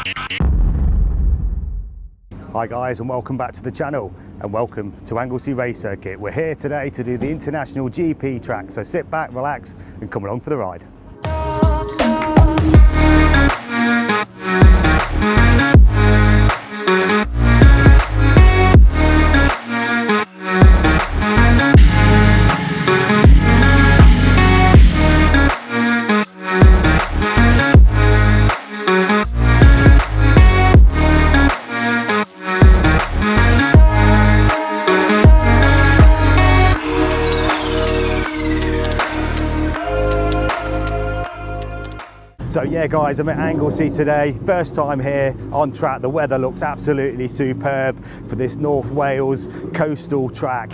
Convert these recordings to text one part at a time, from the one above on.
Hi guys, and welcome back to the channel, and welcome to Anglesey Race Circuit. We're here today to do the International GP track, so sit back, relax and come along for the ride. So yeah guys, I'm at Anglesey today, first time here on track. The weather looks absolutely superb for this North Wales coastal track,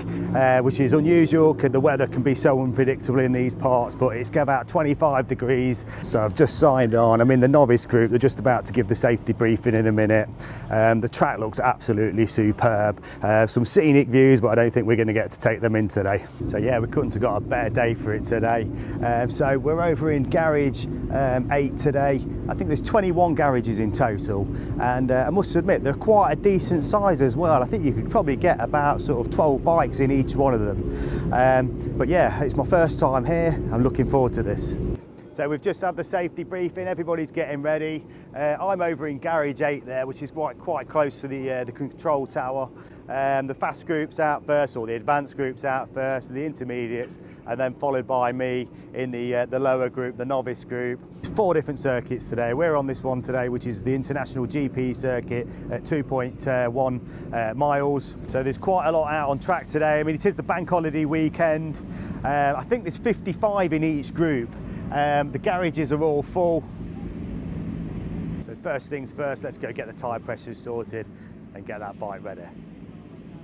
which is unusual because the weather can be so unpredictable in these parts, but it's about 25 degrees. So I've just signed on, I'm in the novice group, they're just about to give the safety briefing in a minute. The track looks absolutely superb, some scenic views, but I don't think we're going to get to take them in today. So yeah, we couldn't have got a better day for it today. So we're over in garage 8 today. I think there's 21 garages in total, and I must admit they're quite a decent size as well. I think you could probably get about sort of 12 bikes in each one of them. But yeah, it's my first time here. I'm looking forward to this. So we've just had the safety briefing, everybody's getting ready. I'm over in garage 8 there, which is quite close to the control tower. The fast group's out first, or the advanced group's out first, the intermediates, and then followed by me in the lower group, the novice group. 4 different circuits today. We're on this one today, which is the International GP circuit at 2.1 miles. So there's quite a lot out on track today. I mean, it is the bank holiday weekend. I think there's 55 in each group. The garages are all full. So first things first, let's go get the tyre pressures sorted and get that bike ready.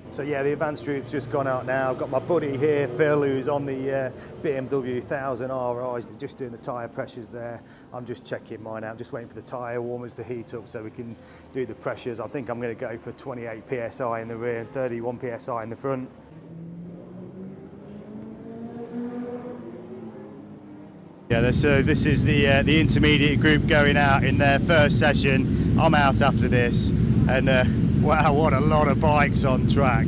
So yeah, the advanced group's just gone out now. I've got my buddy here, Phil, who's on the BMW 1000 RIs, just doing the tyre pressures there. I'm just checking mine out, just waiting for the tyre warmers to heat up so we can do the pressures. I think I'm going to go for 28 PSI in the rear and 31 PSI in the front. Yeah, so this is the intermediate group going out in their first session. I'm out after this, and wow, what a lot of bikes on track.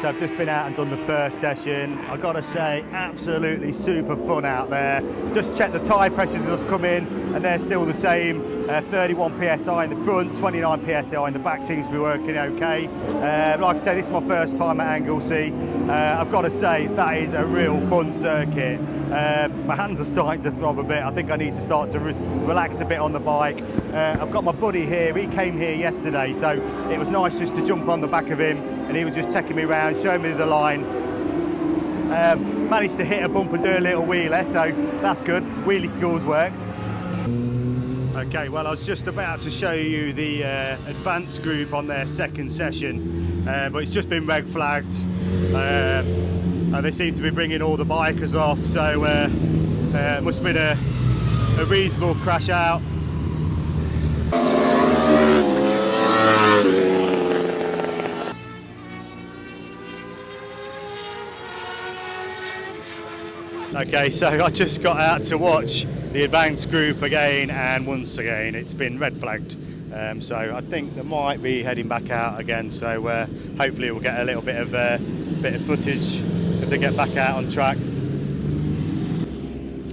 so I've just been out and done the first session. I've got to say, absolutely super fun out there. Just checked the tyre pressures as I've come in, and they're still the same. 31 psi in the front, 29 psi in the back, seems to be working okay. Like I say, this is my first time at Anglesey. I've got to say, that is a real fun circuit. My hands are starting to throb a bit. I think I need to start to relax a bit on the bike. I've got my buddy here. He came here yesterday, so it was nice just to jump on the back of him, and he was just taking me around, showing me the line. Managed to hit a bump and do a little wheeler, so that's good. Wheelie school's worked. Okay, well, I was just about to show you the advanced group on their second session, but it's just been red flagged. And they seem to be bringing all the bikers off, so it must have been a reasonable crash out. Okay, so I just got out to watch the advanced group again, and once again it's been red flagged. So I think they might be heading back out again, so hopefully we'll get a little bit of footage if they get back out on track.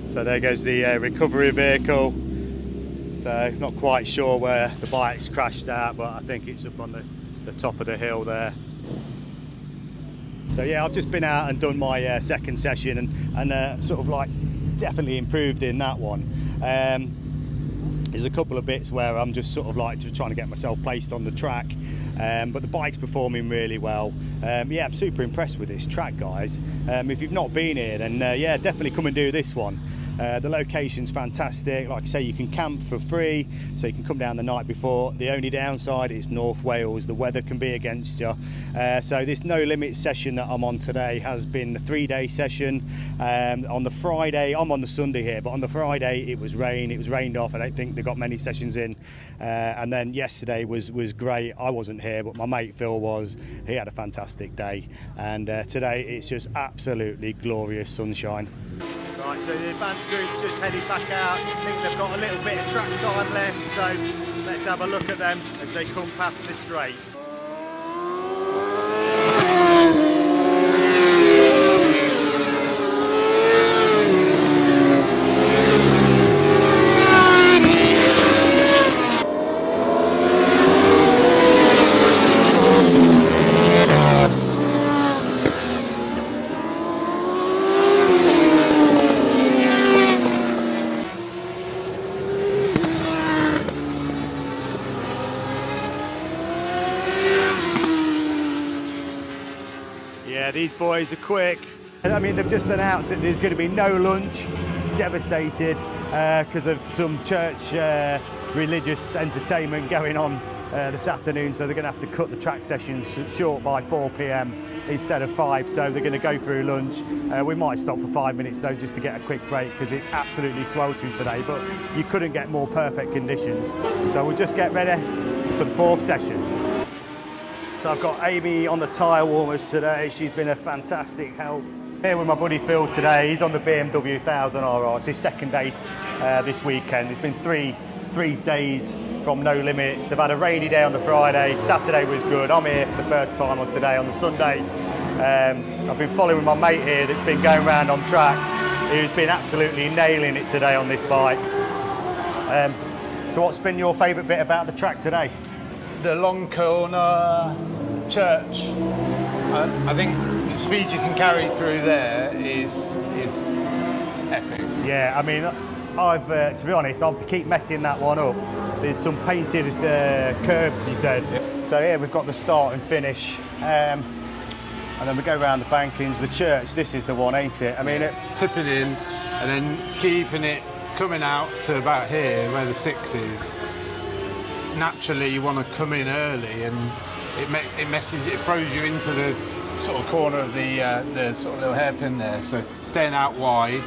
So there goes the recovery vehicle. So not quite sure where the bike's crashed at, but I think it's up on the top of the hill there. So yeah, I've just been out and done my second session, and sort of like definitely improved in that one. There's a couple of bits where I'm just sort of like just trying to get myself placed on the track, but the bike's performing really well. Yeah, I'm super impressed with this track, guys. If you've not been here, then yeah, definitely come and do this one. The location's fantastic. Like I say, you can camp for free, so you can come down the night before. The only downside is North Wales, the weather can be against you. So this no limit session that I'm on today has been a 3-day session. On the Friday, I'm on the Sunday here, but on the Friday it was rained off. I don't think they got many sessions in. And then yesterday was great. I wasn't here, but my mate Phil was. He had a fantastic day. And today it's just absolutely glorious sunshine. Right, so the advanced group's just headed back out. I think they've got a little bit of track time left, so let's have a look at them as they come past the straight. Yeah, these boys are quick. I mean, they've just announced that there's going to be no lunch. Devastated because of some church religious entertainment going on this afternoon, so they're going to have to cut the track sessions short by 4 p.m. instead of 5, so they're going to go through lunch. We might stop for 5 minutes though, just to get a quick break, because it's absolutely sweltering today, but you couldn't get more perfect conditions. So we'll just get ready for the 4th session. So I've got Amy on the tyre warmers today. She's been a fantastic help. Here with my buddy Phil today. He's on the BMW 1000RR. It's his second day this weekend. It's been three days from no limits. They've had a rainy day on the Friday. Saturday was good. I'm here for the first time on today on the Sunday. I've been following my mate here that's been going around on track, who's been absolutely nailing it today on this bike. So what's been your favourite bit about the track today? The long corner church. I think the speed you can carry through there is epic. Yeah, I mean, I've to be honest, I'll keep messing that one up. There's some painted curbs, he said. Yeah. So here we've got the start and finish, and then we go around the bankings. The church, this is the one, ain't it? I mean, tip it in, and then keeping it coming out to about here, where the 6 is. Naturally, you want to come in early, and it throws you into the sort of corner of the sort of little hairpin there. So staying out wide.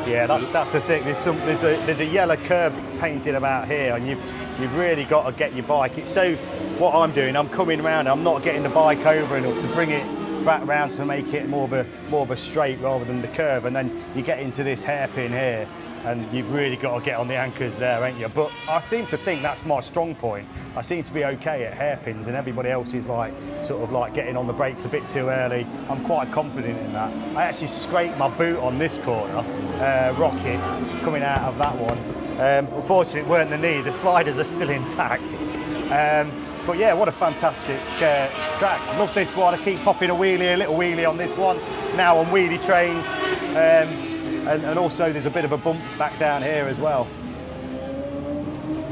Yeah, that's the thing. There's a yellow curb painted about here, and you've really got to get your bike. It's so what I'm doing. I'm coming around. I'm not getting the bike over enough to bring it back round to make it more of a straight rather than the curve, and then you get into this hairpin here. and you've really got to get on the anchors there, ain't you? But I seem to think that's my strong point. I seem to be okay at hairpins, and everybody else is like sort of like getting on the brakes a bit too early. I'm quite confident in that. I actually scraped my boot on this corner, rocket, coming out of that one. Unfortunately, it weren't the knee. The sliders are still intact. But yeah, what a fantastic track. Love this one. I keep popping a little wheelie on this one. Now I'm wheelie trained. And also there's a bit of a bump back down here as well.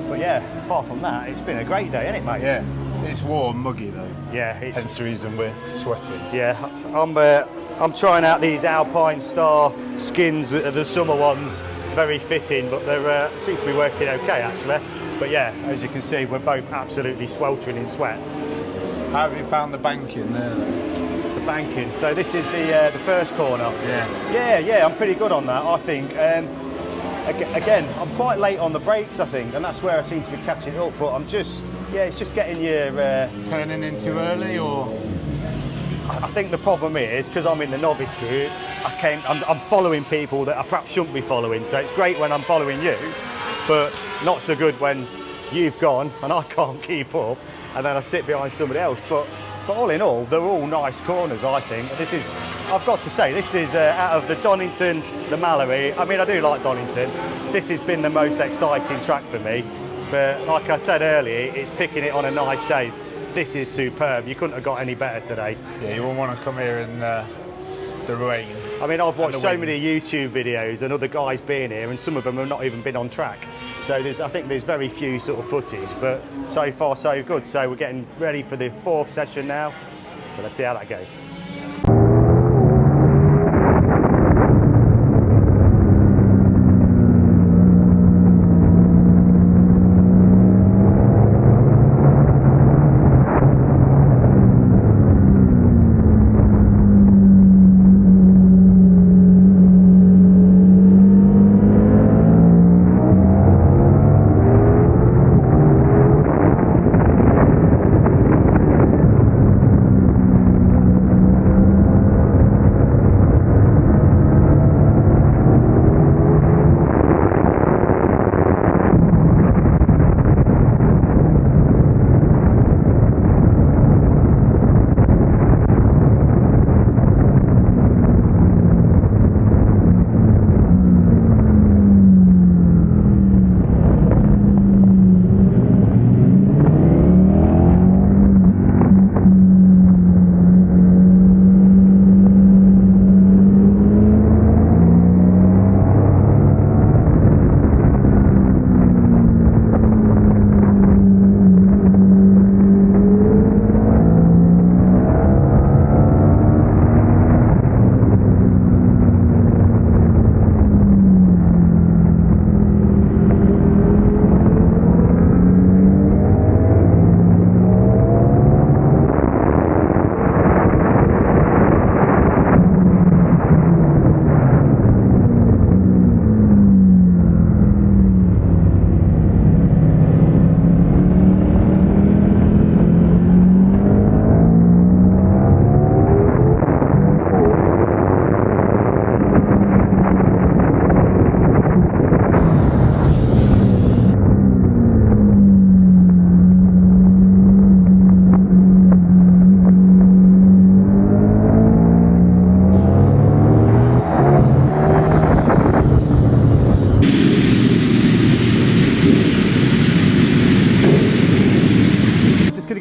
But yeah, apart from that, it's been a great day, isn't it, mate? Yeah, it's warm, muggy though. Yeah, it's... Hence the reason we're sweating. Yeah, I'm trying out these Alpine Star skins, the summer ones. Very fitting, but they seem to be working okay actually. But yeah, as you can see, we're both absolutely sweltering in sweat. How have you found the banking there though? The banking. So this is the first corner. Yeah. Yeah, I'm pretty good on that, I think. Again, I'm quite late on the brakes, I think, and that's where I seem to be catching up. But I'm just, it's just getting your turning in too early, or I think the problem is because I'm in the novice group. I'm following people that I perhaps shouldn't be following. So it's great when I'm following you, but not so good when you've gone and I can't keep up, and then I sit behind somebody else. But all in all, they're all nice corners, I think. I've got to say, this is out of the Donington, the Mallory. I mean, I do like Donington. This has been the most exciting track for me. But like I said earlier, it's picking it on a nice day. This is superb. You couldn't have got any better today. Yeah, you won't want to come here in the rain. I mean, I've watched so many YouTube videos and other guys being here, and some of them have not even been on track. So I think there's very few sort of footage, but so far so good. So we're getting ready for the 4th session now. So let's see how that goes.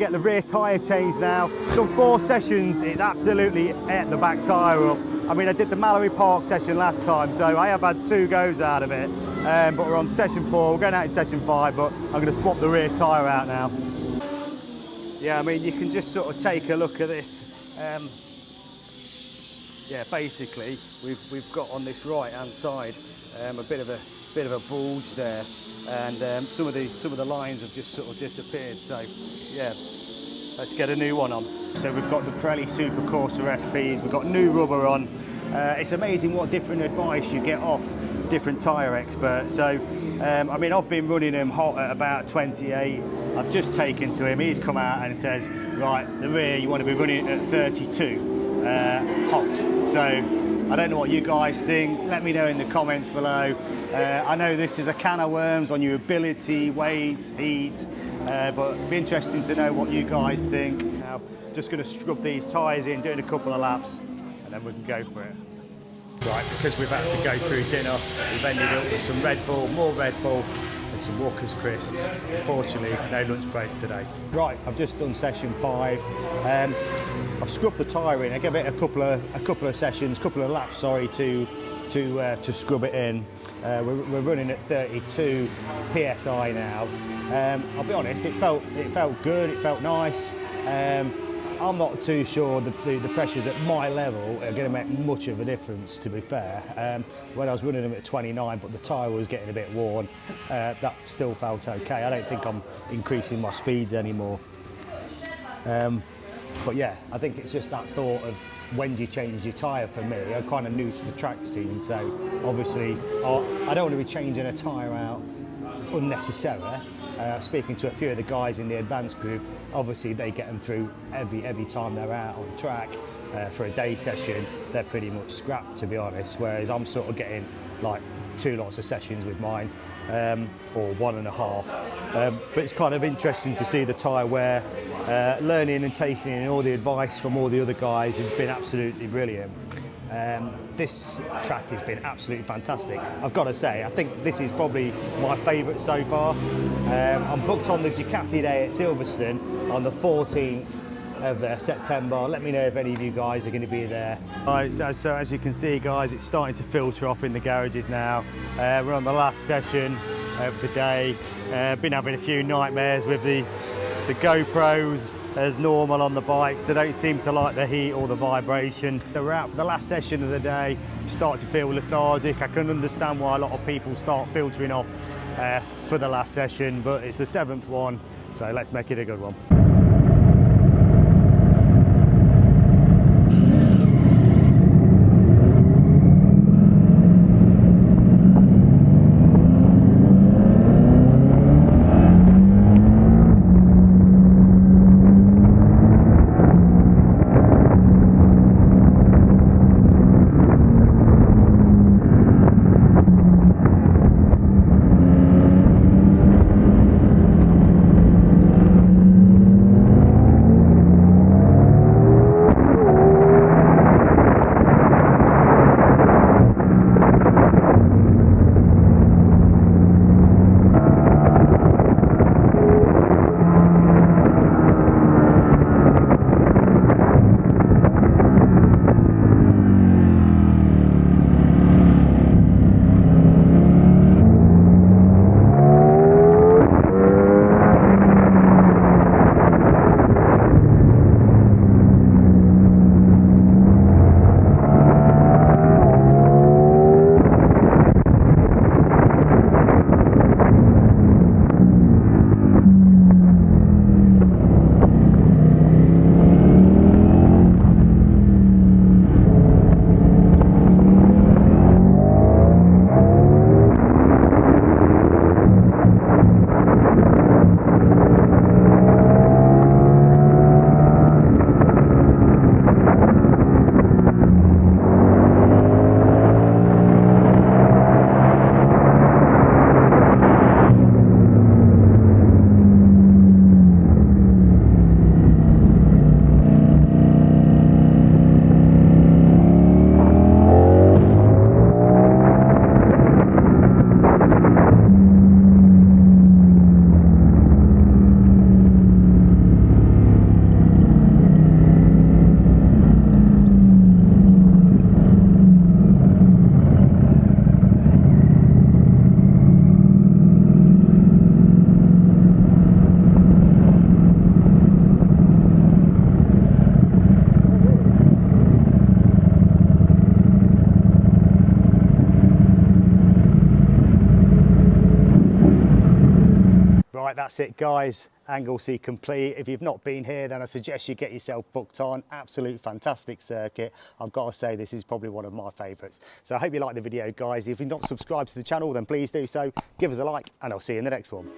The rear tyre change now. Done 4 sessions, it's absolutely ate the back tyre up. I mean, I did the Mallory Park session last time, so I have had 2 goes out of it. But we're on session 4, we're going out in session 5, but I'm going to swap the rear tyre out now. Yeah, I mean, you can just sort of take a look at this. Yeah, basically, we've got on this right-hand side a bit of a bulge there, and some of the lines have just sort of disappeared. So, yeah. Let's get a new one on. So we've got the Pirelli Super Corsa SPs, we've got new rubber on. It's amazing what different advice you get off different tyre experts. So, I mean, I've been running them hot at about 28. I've just taken to him, he's come out and says, right, the rear you want to be running at 32. hot. So I don't know what you guys think. Let me know in the comments below. I know this is a can of worms on your ability, weight, heat, but it'd be interesting to know what you guys think. Now, just going to scrub these tyres in, doing a couple of laps, and then we can go for it. Right, because we've had to go through dinner, we've ended up with some Red Bull, more Red Bull, and some Walker's crisps. Unfortunately, no lunch break today. Right, I've just done session 5. I've scrubbed the tyre in. I gave it a couple of sessions, couple of laps, sorry, to scrub it in. We're running at 32 psi now. I'll be honest, it felt good, it felt nice. I'm not too sure the pressures at my level are going to make much of a difference, to be fair. When I was running them at 29, but the tyre was getting a bit worn, that still felt okay. I don't think I'm increasing my speeds anymore. But yeah, I think it's just that thought of when do you change your tyre for me. I'm kind of new to the track scene, so obviously I don't want to be changing a tyre out unnecessarily. Speaking to a few of the guys in the advanced group, obviously they get them through every time they're out on track for a day session. They're pretty much scrapped, to be honest, whereas I'm sort of getting like 2 lots of sessions with mine, or 1.5. But it's kind of interesting to see the tyre wear. Learning and taking in all the advice from all the other guys has been absolutely brilliant. This track has been absolutely fantastic. I've got to say, I think this is probably my favourite so far. I'm booked on the Ducati day at Silverstone on the 14th of September. Let me know if any of you guys are going to be there. Right, so as you can see, guys, it's starting to filter off in the garages now. We're on the last session of the day. Been having a few nightmares with the GoPros as normal on the bikes. They don't seem to like the heat or the vibration. So we're out for the last session of the day. Start to feel lethargic. I can understand why a lot of people start filtering off for the last session, but it's the 7th one, so let's make it a good one. Right, that's it guys, Anglesey complete. If you've not been here, then I suggest you get yourself booked on. Absolute fantastic circuit. I've got to say this is probably one of my favourites. So I hope you like the video guys. If you've not subscribed to the channel, then please do so. Give us a like and I'll see you in the next one.